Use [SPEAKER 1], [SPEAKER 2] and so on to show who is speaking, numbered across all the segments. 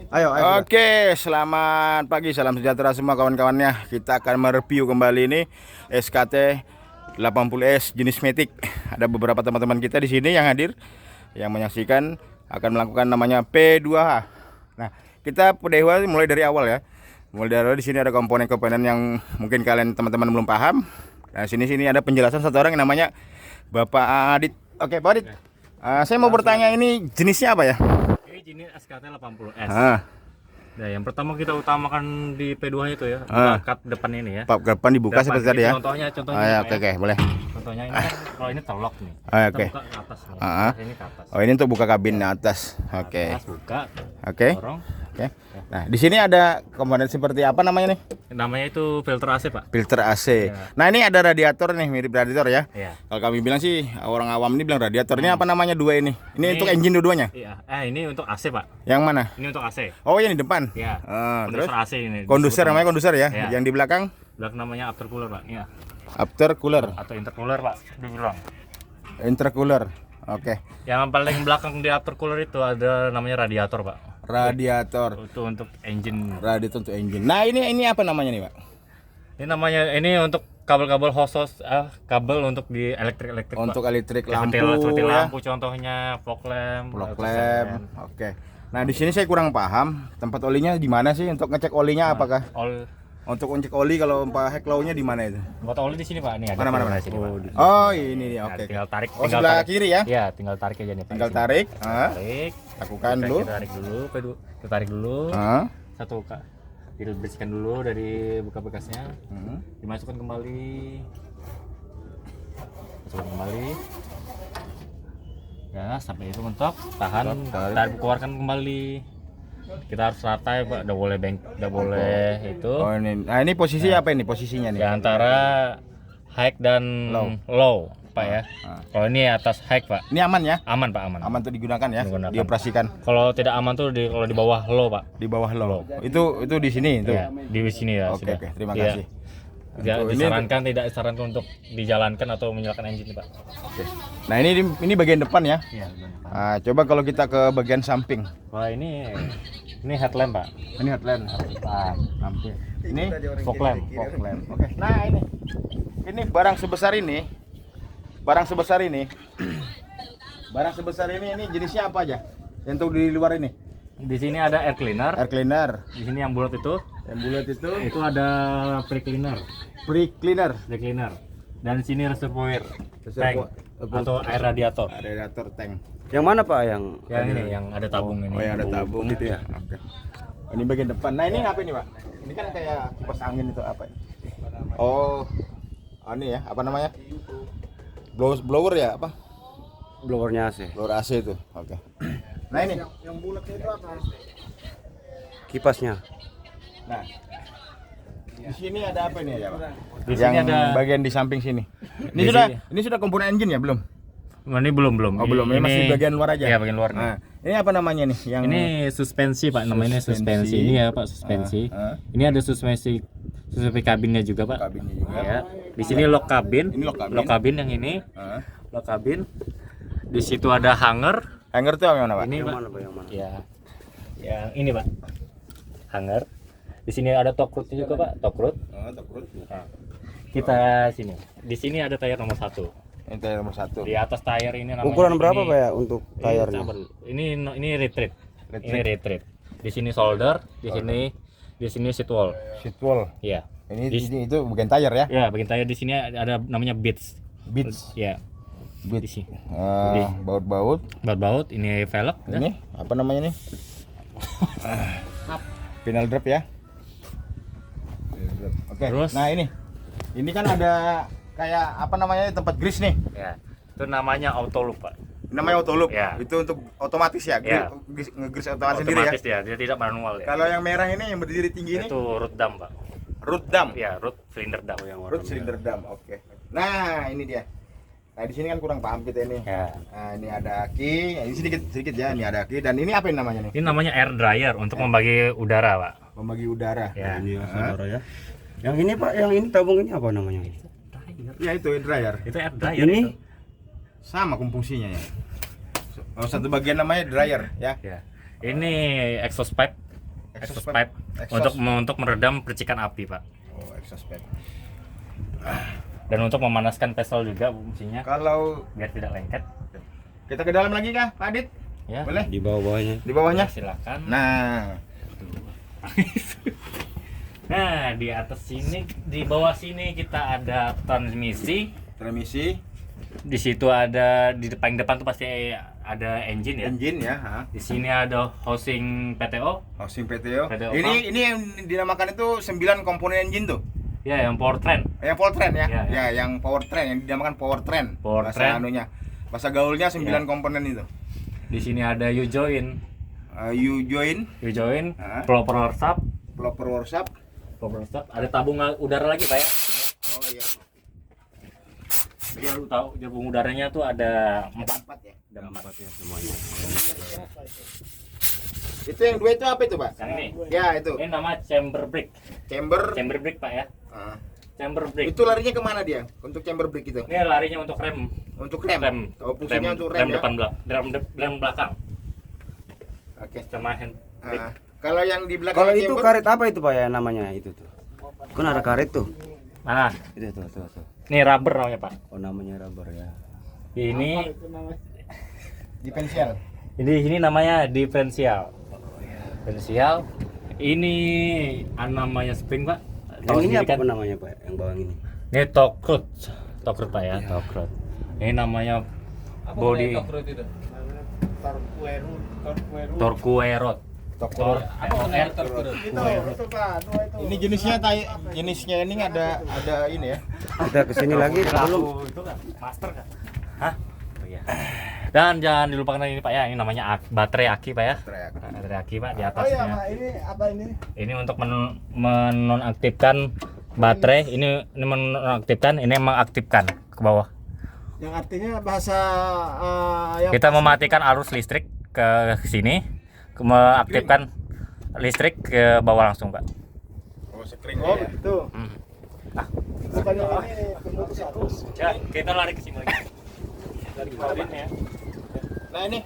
[SPEAKER 1] Ayo. Oke, selamat pagi, salam sejahtera semua kawan-kawannya. Kita akan mereview kembali ini SKT 80S jenis Matic. Ada beberapa teman-teman kita di sini yang hadir, yang menyaksikan akan melakukan namanya P2H. Nah, kita P2H mulai dari awal ya. Mulai dari awal. Di sini ada komponen-komponen yang mungkin kalian teman-teman belum paham. Nah, sini ada penjelasan satu orang yang namanya Bapak Adit. Oke, Pak Adit. Saya mau bertanya, ini jenisnya apa ya?
[SPEAKER 2] Ini jenis SKT 80S. Nah, yang pertama kita utamakan di P2 itu ya, cut depan ini ya.
[SPEAKER 1] Pak depan dibuka seperti tadi ya.
[SPEAKER 2] Contohnya.
[SPEAKER 1] Oke, boleh.
[SPEAKER 2] Contohnya ini kan kalau ini terlock nih.
[SPEAKER 1] Oke.
[SPEAKER 2] Kita buka ke atas nih. Ini ke atas.
[SPEAKER 1] Oh, ini untuk buka kabin atas. Oke.
[SPEAKER 2] Atas buka.
[SPEAKER 1] Oke.
[SPEAKER 2] Dorong.
[SPEAKER 1] Oke. Nah, di sini ada komponen seperti apa namanya nih?
[SPEAKER 2] Namanya itu filter AC, Pak.
[SPEAKER 1] Filter AC. Ya. Nah, ini ada radiator nih, mirip radiator ya.
[SPEAKER 2] Iya.
[SPEAKER 1] Kalau kami bilang sih, orang awam ini bilang radiator. Ini apa namanya dua ini? Ini untuk engine dua-duanya?
[SPEAKER 2] Iya. Ini untuk AC, Pak.
[SPEAKER 1] Yang mana?
[SPEAKER 2] Ini untuk AC.
[SPEAKER 1] Oh, yang di depan.
[SPEAKER 2] Iya.
[SPEAKER 1] Terus
[SPEAKER 2] AC ini.
[SPEAKER 1] Konduser namanya konduser ya.
[SPEAKER 2] Ya.
[SPEAKER 1] Yang di belakang?
[SPEAKER 2] Belakang namanya aftercooler, Pak. Iya.
[SPEAKER 1] Aftercooler
[SPEAKER 2] atau intercooler, Pak. Dibilang.
[SPEAKER 1] Intercooler. Oke.
[SPEAKER 2] Yang paling belakang di aftercooler itu ada namanya radiator, Pak.
[SPEAKER 1] Radiator.
[SPEAKER 2] Itu untuk engine.
[SPEAKER 1] Radiator untuk engine. Nah, ini apa namanya nih, Pak?
[SPEAKER 2] Ini untuk kabel-kabel hoses, kabel untuk di elektrik.
[SPEAKER 1] Untuk
[SPEAKER 2] Pak.
[SPEAKER 1] elektrik lampu.
[SPEAKER 2] Seperti
[SPEAKER 1] ya.
[SPEAKER 2] lampu contohnya, fog lamp.
[SPEAKER 1] Oke. Nah, di sini saya kurang paham. Tempat olinya di mana sih untuk ngecek olinya? Apakah untuk ngecek oli kalau Pak Heklaunya di mana itu?
[SPEAKER 2] Buat oli di sini, Pak. Nih ada.
[SPEAKER 1] Mana?
[SPEAKER 2] Sini, Pak.
[SPEAKER 1] Oh, ini dia. Oke.
[SPEAKER 2] Tinggal tarik.
[SPEAKER 1] Sebelah kiri ya?
[SPEAKER 2] Iya, tinggal tarik aja nih, Pak.
[SPEAKER 1] Tinggal tarik.
[SPEAKER 2] Tarik.
[SPEAKER 1] Lakukan dulu.
[SPEAKER 2] Tarik dulu, kita tarik dulu. Satu, Kak. Dibersihkan dulu dari buka bekasnya. Dimasukkan kembali. Ya, sampai itu mentok, tahan, tarik, keluarkan kembali. Kita harus rata ya, Pak. Udah boleh itu.
[SPEAKER 1] Oh, ini. Nah, ini posisi apa ini posisinya nih?
[SPEAKER 2] Di antara high dan low, Pak ya. Kalau ini atas high, Pak.
[SPEAKER 1] Ini aman ya?
[SPEAKER 2] Aman, Pak, aman.
[SPEAKER 1] Aman tuh digunakan ya? Dioperasikan.
[SPEAKER 2] Kalau tidak aman tuh kalau di bawah low, Pak.
[SPEAKER 1] Di bawah low. Itu di sini itu.
[SPEAKER 2] Ya, di sini ya.
[SPEAKER 1] Oke, terima kasih.
[SPEAKER 2] Tidak disarankan untuk dijalankan atau menyalakan engine, Pak.
[SPEAKER 1] Oke. Nah, ini bagian depan ya?
[SPEAKER 2] Iya,
[SPEAKER 1] coba kalau kita ke bagian samping.
[SPEAKER 2] Wah, ini headlamp, Pak.
[SPEAKER 1] Ini headlamp. Samping. Ini
[SPEAKER 2] fog lamp.
[SPEAKER 1] Oke. Nah, ini barang sebesar ini. Barang sebesar ini ini jenisnya apa aja? Yang di luar ini.
[SPEAKER 2] Di sini ada air cleaner. Di sini yang bulat itu. Itu ada pre cleaner. Dan di sini reservoir tank atau air radiator.
[SPEAKER 1] Radiator tank.
[SPEAKER 3] Yang mana, Pak? Yang
[SPEAKER 2] ini yang ada tabung ini.
[SPEAKER 1] Oh, yang ada tabung gitu ya. Oke. Ini bagian depan. Nah, ini apa ini, Pak? Ini kan kayak kipas angin itu apa? Oh, ini ya, apa namanya? Blower ya, apa?
[SPEAKER 3] blowernya AC.
[SPEAKER 1] Blower AC itu. Oke. Nah, ini yang bulatnya itu apa?
[SPEAKER 3] Kipasnya.
[SPEAKER 1] Nah, di sini ada apa ini ya, Pak?
[SPEAKER 2] Di sini ada
[SPEAKER 1] bagian di samping sini. Ini sudah komponen engine ya, belum?
[SPEAKER 2] Ini belum.
[SPEAKER 1] Oh, belum. Ini masih bagian luar aja.
[SPEAKER 2] Iya, bagian luar.
[SPEAKER 1] Nah, ini apa namanya nih?
[SPEAKER 2] Ini suspensi, Pak. Namanya suspensi. Ini ya, Pak, suspensi. Ini ada suspensi kabinnya juga, Pak.
[SPEAKER 1] Kabinnya juga.
[SPEAKER 2] Ya. Di sini lock kabin.
[SPEAKER 1] Ini
[SPEAKER 2] lock kabin yang ini. Lock kabin. Di situ ada hanger.
[SPEAKER 1] Hanger itu yang mana, Pak?
[SPEAKER 2] Ini,
[SPEAKER 3] Yang
[SPEAKER 2] Pak.
[SPEAKER 3] mana, Pak? Yang mana?
[SPEAKER 2] Ya. Yang ini, Pak. Hanger. Di sini ada top rootnya juga, Pak. Top root.
[SPEAKER 1] Top root.
[SPEAKER 2] Nah, kita sini. Di sini ada tayar nomor 1.
[SPEAKER 1] Ini tayar nomor 1.
[SPEAKER 2] Di atas tayar ini namanya.
[SPEAKER 3] Ukuran berapa, Pak, ya untuk tayarnya?
[SPEAKER 2] Ini retreat. Ini retreat. Di sini solder, di sini seat wall.
[SPEAKER 1] Seat wall.
[SPEAKER 2] Iya.
[SPEAKER 1] Ini itu bagian tayar ya?
[SPEAKER 2] Ya, bagian tayar di sini ada namanya beads. Ya. Di sini.
[SPEAKER 1] Baut-baut.
[SPEAKER 2] Baut-baut, ini velg.
[SPEAKER 1] Ini apa namanya nih? Final drop ya. Oke.
[SPEAKER 2] Terus?
[SPEAKER 1] Nah, ini kan ada kayak apa namanya tempat grease nih.
[SPEAKER 2] Ya. Itu namanya auto loop, Pak.
[SPEAKER 1] Namanya auto loop.
[SPEAKER 2] Ya.
[SPEAKER 1] Itu untuk otomatis ya.
[SPEAKER 2] Ya.
[SPEAKER 1] Nge-grease otomatis sendiri ya.
[SPEAKER 2] Otomatis ya, dia tidak manual ya.
[SPEAKER 1] Kalau yang merah ini yang berdiri tinggi ini
[SPEAKER 2] Itu root dam, Pak.
[SPEAKER 1] root dam.
[SPEAKER 2] Ya, root cylinder dam yang warna
[SPEAKER 1] Root cylinder dam. Oke. Nah, ini dia. Nah, di sini kan kurang paham kita ini.
[SPEAKER 2] Ya.
[SPEAKER 1] Nah, ini ada aki. Ini sedikit ya. Ini ada aki. Dan ini apa yang namanya nih?
[SPEAKER 2] Ini namanya air dryer untuk membagi udara, Pak.
[SPEAKER 1] Membagi udara.
[SPEAKER 2] Ya.
[SPEAKER 3] Ini saudara ya. Yang ini, Pak, yang ini tabung ini apa namanya?
[SPEAKER 1] Ya, itu dryer.
[SPEAKER 2] Itu air dryer.
[SPEAKER 3] Ini
[SPEAKER 1] Sama fungsinya ya. Oh, satu bagian namanya dryer ya.
[SPEAKER 2] Ya. Ini exhaust pipe.
[SPEAKER 1] Exhaust
[SPEAKER 2] Exhaust
[SPEAKER 1] pipe.
[SPEAKER 2] pipe untuk meredam percikan api, Pak.
[SPEAKER 1] Oh, exhaust pipe.
[SPEAKER 2] Dan untuk memanaskan pesel juga fungsinya
[SPEAKER 1] Kalau
[SPEAKER 2] biar tidak lengket.
[SPEAKER 1] kita ke dalam lagi kah, Pak Adit?
[SPEAKER 2] Ya.
[SPEAKER 1] Boleh?
[SPEAKER 3] Di bawah-bawahnya.
[SPEAKER 1] Di bawahnya?
[SPEAKER 2] Silakan.
[SPEAKER 1] Nah,
[SPEAKER 2] Nah, di atas sini, di bawah sini kita ada transmisi. Di situ ada di paling depan tuh pasti ada engine ya.
[SPEAKER 1] engine ya, ha.
[SPEAKER 2] Di sini ada housing PTO.
[SPEAKER 1] Housing PTO.
[SPEAKER 2] PTO.
[SPEAKER 1] Ini yang dinamakan itu 9 komponen engine tuh.
[SPEAKER 2] Ya, yang powertrain.
[SPEAKER 1] Yang powertrain ya?
[SPEAKER 2] Ya, ya.
[SPEAKER 1] Yang powertrain yang dinamakan powertrain.
[SPEAKER 2] Powertrain.
[SPEAKER 1] Bahasa anunya. Bahasa gaulnya 9
[SPEAKER 2] Ya.
[SPEAKER 1] komponen itu.
[SPEAKER 2] Di sini ada U-join,
[SPEAKER 1] U-join,
[SPEAKER 2] U-join, proper workshop, ada tabung udara lagi, Pak ya.
[SPEAKER 1] Oh iya.
[SPEAKER 2] Jadi lu tahu tabung udaranya tuh ada 4.
[SPEAKER 1] 4 ya.
[SPEAKER 2] Ada 4
[SPEAKER 3] Ya semuanya.
[SPEAKER 1] Itu yang dua itu apa itu, Pak?
[SPEAKER 2] Yang ini.
[SPEAKER 1] Ya, itu.
[SPEAKER 2] Ini nama chamber brake.
[SPEAKER 1] Chamber.
[SPEAKER 2] Chamber brake, Pak ya.
[SPEAKER 1] Ah.
[SPEAKER 2] Chamber brake.
[SPEAKER 1] Itu larinya kemana dia? Untuk chamber brake itu?
[SPEAKER 2] Ini larinya untuk rem.
[SPEAKER 1] Untuk rem.
[SPEAKER 2] Rem.
[SPEAKER 1] Oh, fungsinya untuk rem,
[SPEAKER 2] rem
[SPEAKER 1] ya?
[SPEAKER 2] depan rem belakang.
[SPEAKER 1] Oke.
[SPEAKER 2] Sama hand brake.
[SPEAKER 1] Ah. Kalau yang di belakang
[SPEAKER 3] Kalau itu
[SPEAKER 1] chamber,
[SPEAKER 3] karet apa itu Pak ya namanya itu tuh? Kan ada karet tuh.
[SPEAKER 2] Nah,
[SPEAKER 3] Itu tuh.
[SPEAKER 2] ini rubber namanya, Pak.
[SPEAKER 3] Oh namanya rubber ya.
[SPEAKER 2] Ini
[SPEAKER 1] diferensial.
[SPEAKER 2] ini namanya diferensial. Diferensial. Ini namanya spring, Pak.
[SPEAKER 3] Yang ini
[SPEAKER 2] sendiri
[SPEAKER 3] apa namanya Pak? Yang bawah ini.
[SPEAKER 2] Ini torque Pak ya, torque. Ini namanya body torquerot.
[SPEAKER 1] Ini jenisnya ini ada ini ya.
[SPEAKER 3] Kita kesini lagi belum.
[SPEAKER 2] Itu kan master kan? Hah? Oh iya. Dan jangan dilupakan ini Pak ya, ini namanya baterai aki Pak ya. Baterai aki Pak di atasnya.
[SPEAKER 1] Ini apa ini?
[SPEAKER 2] Ini untuk menonaktifkan baterai, ini menonaktifkan, ini mengaktifkan ke bawah.
[SPEAKER 1] Yang artinya bahasa yang
[SPEAKER 2] Kita mematikan arus listrik ke sini, mengaktifkan listrik ke bawah langsung Pak.
[SPEAKER 1] oh sekring ya.
[SPEAKER 4] Itu. Bukannya ini pemutus arus.
[SPEAKER 2] Ya, kita lari ke sini lagi. Lari ke bawah ya.
[SPEAKER 1] Nah ini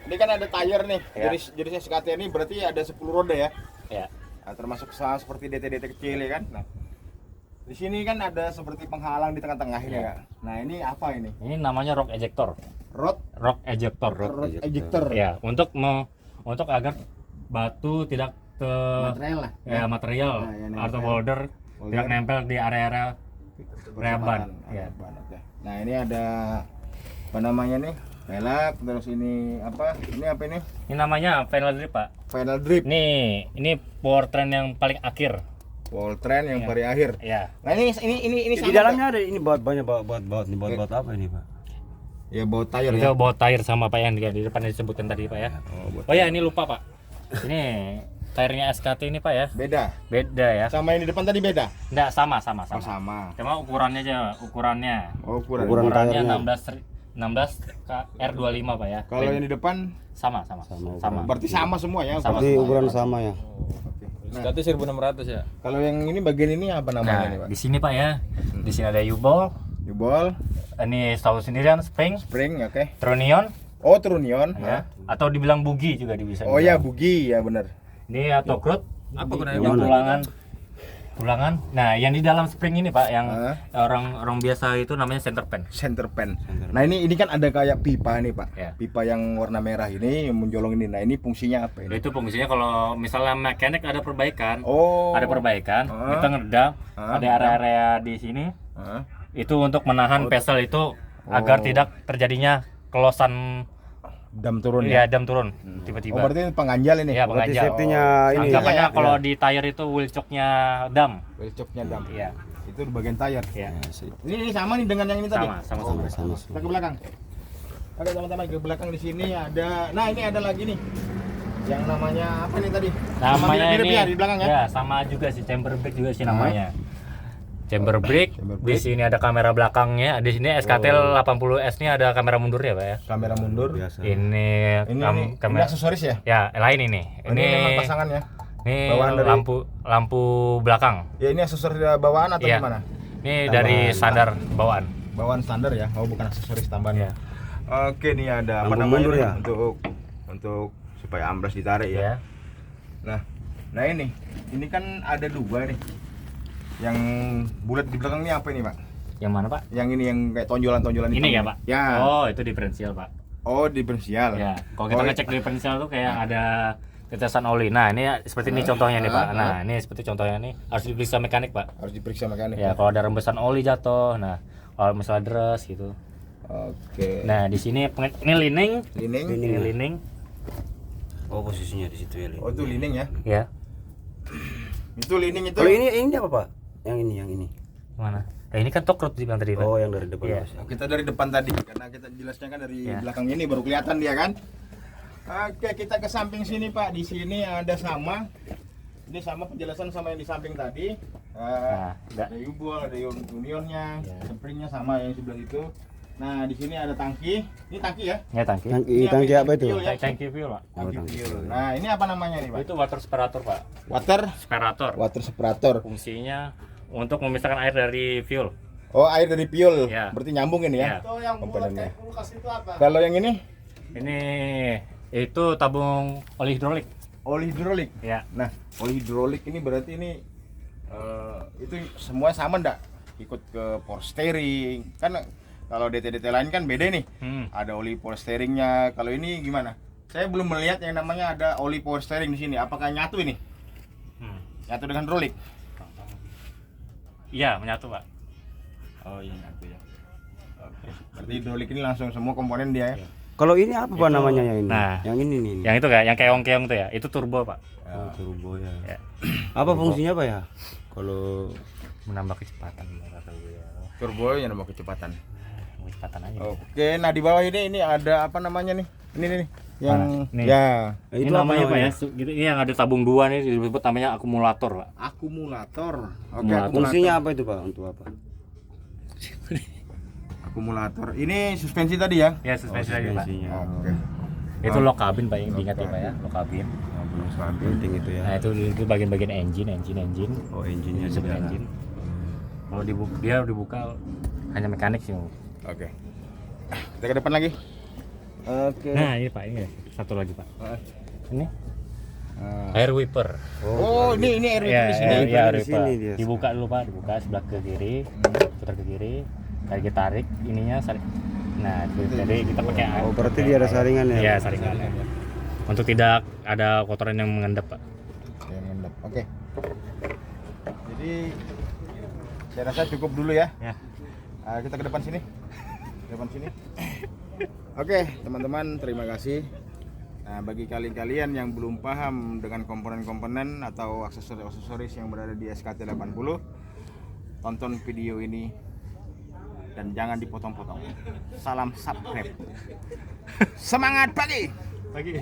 [SPEAKER 1] kan ada tire nih.
[SPEAKER 2] Ya.
[SPEAKER 1] Jenis SKT ini berarti ada 10 roda ya.
[SPEAKER 2] Ya.
[SPEAKER 1] Nah, termasuk sama seperti DT kecil ya kan. Nah, di sini kan ada seperti penghalang di tengah-tengah ini
[SPEAKER 2] Ya.
[SPEAKER 1] Kak. Nah ini apa ini?
[SPEAKER 2] Ini namanya rock ejector.
[SPEAKER 1] Rod
[SPEAKER 2] Rock
[SPEAKER 1] ejector.
[SPEAKER 2] Ya, untuk agar batu tidak ke
[SPEAKER 1] Material lah.
[SPEAKER 2] ya material
[SPEAKER 1] Nah, ya,
[SPEAKER 2] atau
[SPEAKER 1] nempel.
[SPEAKER 2] boulder tidak nempel di area reban.
[SPEAKER 1] Ya.
[SPEAKER 2] Ya.
[SPEAKER 1] Oke. Nah ini ada apa namanya nih? Velg, terus ini apa? Ini apa ini?
[SPEAKER 2] Ini namanya final drip Pak.
[SPEAKER 1] Final drip.
[SPEAKER 2] Ini powertrain yang paling akhir.
[SPEAKER 1] Powertrain yang
[SPEAKER 2] Ya.
[SPEAKER 1] paling akhir.
[SPEAKER 2] Ya.
[SPEAKER 1] Nah ini
[SPEAKER 3] Di
[SPEAKER 1] sama
[SPEAKER 3] dalamnya ada ini banyak baut apa ini Pak?
[SPEAKER 1] nggak? Ya baut tire
[SPEAKER 2] Itu
[SPEAKER 1] ya.
[SPEAKER 2] baut tire sama Pak yang di depan disebutkan tadi Pak ya. Oh ya, ini lupa Pak. Ini tire-nya SKT ini Pak ya.
[SPEAKER 1] Beda.
[SPEAKER 2] Beda ya.
[SPEAKER 1] Sama yang di depan tadi beda.
[SPEAKER 2] Enggak sama.
[SPEAKER 1] Oh, sama.
[SPEAKER 2] Cuma ukurannya aja, ukurannya.
[SPEAKER 1] Oh, ukuran.
[SPEAKER 2] Ukurannya
[SPEAKER 3] tire-nya.
[SPEAKER 2] 16 R25 Pak ya.
[SPEAKER 1] Kalau yang di depan
[SPEAKER 2] sama.
[SPEAKER 1] berarti sama semua ya.
[SPEAKER 2] Sama.
[SPEAKER 3] Berarti ukuran sama ya.
[SPEAKER 1] Nah,
[SPEAKER 4] Berarti 1600 ya.
[SPEAKER 1] kalau yang ini bagian ini apa namanya nih,
[SPEAKER 2] Nah,
[SPEAKER 1] Pak?
[SPEAKER 2] di sini Pak ya. Di sini ada U-ball.
[SPEAKER 1] Jebol,
[SPEAKER 2] Ini tahu sendirian spring,
[SPEAKER 1] spring, oke.
[SPEAKER 2] tronion
[SPEAKER 1] Oh, trunion.
[SPEAKER 2] ya. Atau dibilang bugi juga bisa.
[SPEAKER 1] Oh ya, bugi ya benar.
[SPEAKER 2] Ini atau krut.
[SPEAKER 4] Apa gunanya?
[SPEAKER 2] Yang
[SPEAKER 3] Gimana?
[SPEAKER 2] tulangan. Nah, yang di dalam spring ini Pak, yang
[SPEAKER 1] Hah?
[SPEAKER 2] orang biasa itu namanya center pen.
[SPEAKER 1] Center pen. Nah, ini kan ada kayak pipa nih, Pak.
[SPEAKER 2] Ya.
[SPEAKER 1] Pipa yang warna merah ini yang menjolong ini. Nah, ini fungsinya apa ini?
[SPEAKER 2] Itu fungsinya kalau misalnya mekanik ada perbaikan,
[SPEAKER 1] Oh.
[SPEAKER 2] ada perbaikan,
[SPEAKER 1] Ah.
[SPEAKER 2] kita ngedam,
[SPEAKER 1] Ah,
[SPEAKER 2] ada area-area di sini,
[SPEAKER 1] Hah?
[SPEAKER 2] itu untuk menahan pesel itu agar tidak terjadinya kelosan
[SPEAKER 1] Dam turun
[SPEAKER 2] ya
[SPEAKER 1] ya.
[SPEAKER 2] dam turun
[SPEAKER 1] Oh,
[SPEAKER 2] tiba-tiba.
[SPEAKER 1] berarti pengganjal ini.
[SPEAKER 2] Iya,
[SPEAKER 3] Berarti
[SPEAKER 2] penganjal.
[SPEAKER 3] safety-nya ini.
[SPEAKER 2] Anggapannya
[SPEAKER 1] ya?
[SPEAKER 2] kalau di tire itu wheel choke-nya dam.
[SPEAKER 1] Welcoknya dam.
[SPEAKER 2] Iya.
[SPEAKER 1] Itu di bagian tire.
[SPEAKER 2] Iya.
[SPEAKER 1] Ini sama nih dengan yang ini tadi.
[SPEAKER 2] Sama.
[SPEAKER 1] Kita ke belakang. Ada teman-teman ke belakang di sini ada. Nah, ini ada lagi nih. Yang namanya apa nih tadi?
[SPEAKER 2] Namanya
[SPEAKER 1] Sama mirip-mirip
[SPEAKER 2] ini
[SPEAKER 1] ya di belakang ya.
[SPEAKER 2] ya sama juga sih chamber brake juga sih namanya. Chamber brake.
[SPEAKER 1] Chamber
[SPEAKER 2] Di
[SPEAKER 1] brake.
[SPEAKER 2] sini ada kamera belakangnya. Di sini SKT 80S ini ada kamera mundur ya, Pak ya.
[SPEAKER 1] Kamera mundur.
[SPEAKER 3] Biasa.
[SPEAKER 2] Ini
[SPEAKER 1] Ini
[SPEAKER 2] kamera
[SPEAKER 1] aksesoris ya?
[SPEAKER 2] ya lain ini.
[SPEAKER 1] Ini memang pasangan ya.
[SPEAKER 2] Ini
[SPEAKER 1] bawaan dari-
[SPEAKER 2] lampu belakang.
[SPEAKER 1] Ya ini aksesoris bawaan atau
[SPEAKER 2] Iya.
[SPEAKER 1] gimana?
[SPEAKER 2] Ini dari standar bawaan.
[SPEAKER 1] Bawaan standar ya. Oh, bukan aksesoris tambahan.
[SPEAKER 2] Iya.
[SPEAKER 1] Oke, nih ada apa
[SPEAKER 3] Lampu
[SPEAKER 1] namanya
[SPEAKER 3] mundur
[SPEAKER 1] nih?
[SPEAKER 3] ya?
[SPEAKER 1] Untuk supaya amblas ditarik ya.
[SPEAKER 2] Ya.
[SPEAKER 1] Nah ini kan ada dua nih. Yang bulat di belakang ini apa ini Pak?
[SPEAKER 2] Yang mana Pak?
[SPEAKER 1] Yang ini yang kayak tonjolan-tonjolan
[SPEAKER 2] Ini
[SPEAKER 1] hitam
[SPEAKER 2] ya
[SPEAKER 1] nih.
[SPEAKER 2] Pak?
[SPEAKER 1] Ya.
[SPEAKER 2] Oh itu diferensial Pak.
[SPEAKER 1] Oh diferensial.
[SPEAKER 2] Ya. Kalau kita
[SPEAKER 1] Oh,
[SPEAKER 2] ngecek diferensial tuh kayak ada tetesan oli. Nah ini seperti ini contohnya nih Pak. Nah ini seperti contohnya nih harus diperiksa mekanik Pak.
[SPEAKER 1] harus diperiksa mekanik.
[SPEAKER 2] Ya kalau ada rembesan oli jatuh. Nah kalau misalnya deres gitu.
[SPEAKER 1] Oke.
[SPEAKER 2] Nah di sini ini lining.
[SPEAKER 1] Lining.
[SPEAKER 2] Ini lining.
[SPEAKER 3] Oh, posisinya di situ ya.
[SPEAKER 1] Oh itu lining ya.
[SPEAKER 2] Ya.
[SPEAKER 1] Itu lining itu.
[SPEAKER 3] Kalau ini apa, Pak? Yang ini.
[SPEAKER 2] Mana? Nah, ini kan tokrut dibilang tadi Pak.
[SPEAKER 3] Oh, yang dari depan.
[SPEAKER 2] Iya.
[SPEAKER 3] Mas.
[SPEAKER 1] Kita dari depan tadi karena kita jelasnya kan dari
[SPEAKER 2] Ya.
[SPEAKER 1] belakang ini baru kelihatan dia kan. Oke, kita ke samping sini Pak. Di sini ada sama. Ini sama penjelasan sama yang di samping tadi.
[SPEAKER 2] Nah,
[SPEAKER 1] Ada U-bolt, ada unionnya,
[SPEAKER 2] Ya.
[SPEAKER 1] springnya sama yang sebelah itu. Nah, di sini ada tangki. Ini tangki ya?
[SPEAKER 2] Ya tangki.
[SPEAKER 3] Tangki apa itu?
[SPEAKER 1] fuel ya?
[SPEAKER 2] Tangki fuel Pak.
[SPEAKER 1] Tangki
[SPEAKER 3] tangki
[SPEAKER 1] fuel.
[SPEAKER 3] fuel.
[SPEAKER 1] Nah, ini apa namanya nih Pak?
[SPEAKER 2] Itu water separator Pak.
[SPEAKER 1] Water
[SPEAKER 2] Separator.
[SPEAKER 1] separator.
[SPEAKER 2] Fungsinya untuk memisahkan air dari fuel.
[SPEAKER 1] Oh, air dari fuel.
[SPEAKER 2] Ya.
[SPEAKER 1] Berarti nyambung ini
[SPEAKER 2] Ya.
[SPEAKER 1] ya? Itu yang komponennya. Kalau yang ini
[SPEAKER 2] Ini itu tabung oli hidrolik.
[SPEAKER 1] oli hidrolik.
[SPEAKER 2] Ya.
[SPEAKER 1] Nah, oli hidrolik ini berarti ini itu semua sama ndak? Ikut ke power steering. Kan kalau DT-DT lain kan beda nih. Ada oli power steeringnya. Kalau ini gimana? Saya belum melihat yang namanya ada oli power steering di sini. Apakah nyatu ini? Nyatu dengan hidrolik?
[SPEAKER 2] Iya, menyatu Pak.
[SPEAKER 1] Oh iya nyatu ya. Oke. Berarti hidrolik ini langsung semua komponen dia ya.
[SPEAKER 3] Kalau ini apa Pak
[SPEAKER 2] Itu-
[SPEAKER 3] namanya yang ini?
[SPEAKER 2] nah.
[SPEAKER 3] Yang ini nih.
[SPEAKER 2] Yang itu kayak yang keong-keong tuh ya, itu turbo Pak.
[SPEAKER 3] Oh, turbo ya.
[SPEAKER 2] Ya.
[SPEAKER 3] Apa fungsinya Pak ya? Kalau
[SPEAKER 2] Menambah kecepatan kata gue ya.
[SPEAKER 1] Turbo yang nambah kecepatan.
[SPEAKER 2] Kecepatan aja.
[SPEAKER 1] Oke, nah di bawah ini ada apa namanya nih? Ini nih yang
[SPEAKER 2] Mana? Nih.
[SPEAKER 1] ya
[SPEAKER 2] Ini
[SPEAKER 3] itu apa
[SPEAKER 2] namanya Pak ya,
[SPEAKER 3] namanya?
[SPEAKER 2] gitu, ini yang ada tabung dua nih disebut namanya akumulator Pak.
[SPEAKER 1] akumulator. Oke,
[SPEAKER 2] Akumulator.
[SPEAKER 3] fungsinya apa itu Pak? Untuk apa?
[SPEAKER 1] Akumulator. Ini suspensi tadi ya?
[SPEAKER 2] Ya suspensi lagi Pak.
[SPEAKER 3] Suspensinya.
[SPEAKER 1] Oke.
[SPEAKER 2] Itu lock cabin Pak yang diingat ya Pak ya, lock cabin.
[SPEAKER 3] Penting itu ya.
[SPEAKER 2] Nah itu bagian-bagian engine.
[SPEAKER 3] Oh, engine-nya
[SPEAKER 2] Sub
[SPEAKER 3] di dalam.
[SPEAKER 2] engine. Kalau dia dibuka hanya mekanik sih.
[SPEAKER 1] Oke. Kita ke depan lagi. Oke.
[SPEAKER 2] Nah ini Pak, ini satu lagi Pak. Ini
[SPEAKER 1] Ah.
[SPEAKER 2] air wiper.
[SPEAKER 1] Oh, ini air
[SPEAKER 2] Ya,
[SPEAKER 1] di sini.
[SPEAKER 2] ya,
[SPEAKER 3] Di
[SPEAKER 2] air
[SPEAKER 3] sini
[SPEAKER 2] wiper.
[SPEAKER 3] dia.
[SPEAKER 2] Dibuka dulu Pak, dibuka sebelah ke kiri, putar ke kiri, tarik ininya Nah, jadi kita pakai air.
[SPEAKER 3] Oh, berarti dia ada saringan ya?
[SPEAKER 2] Iya, saringan. Untuk tidak ada kotoran yang mengendap Pak.
[SPEAKER 1] Yang ngendap. Oke. Jadi saya rasa cukup dulu ya.
[SPEAKER 2] Ya.
[SPEAKER 1] Kita ke depan sini. Depan sini. Oke, teman-teman, terima kasih. Nah, bagi kalian yang belum paham dengan komponen-komponen atau aksesoris yang berada di SKT 80, tonton video ini dan jangan dipotong-potong. Salam subscribe. Semangat pagi.
[SPEAKER 2] Pagi.